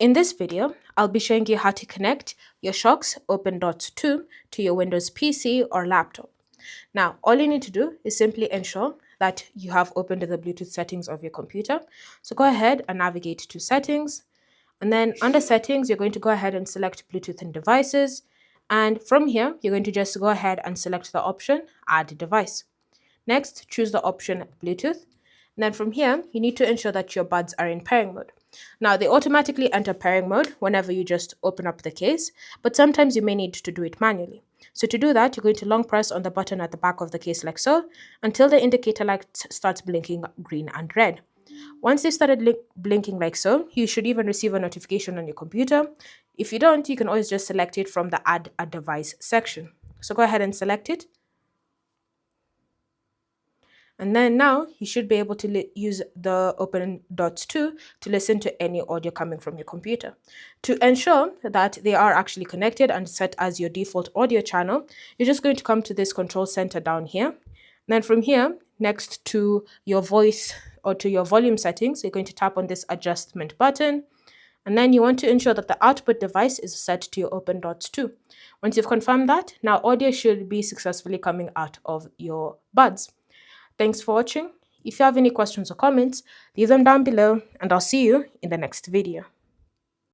In this video, I'll be showing you how to connect your Shokz OpenDots 2 to your Windows PC or laptop. Now, all you need to do is simply ensure that you have opened the Bluetooth settings of your computer. So go ahead and navigate to Settings, and then under Settings, you're going to go ahead and select Bluetooth and Devices. And from here, you're going to just go ahead and select the option Add Device. Next, choose the option Bluetooth. And then from here, you need to ensure that your buds are in pairing mode. Now, they automatically enter pairing mode whenever you just open up the case, but sometimes you may need to do it manually. So to do that, you're going to long press on the button at the back of the case like so, until the indicator light starts blinking green and red. Once they started blinking like so, you should even receive a notification on your computer. If you don't, you can always just select it from the Add a Device section. So go ahead and select it. And then now you should be able to use the OpenDots 2 to listen to any audio coming from your computer. To ensure that they are actually connected and set as your default audio channel, you're just going to come to this control center down here. And then from here, next to your voice or to your volume settings, you're going to tap on this adjustment button. And then you want to ensure that the output device is set to your OpenDots 2. Once you've confirmed that, now audio should be successfully coming out of your buds. Thanks for watching. If you have any questions or comments, leave them down below, and I'll see you in the next video.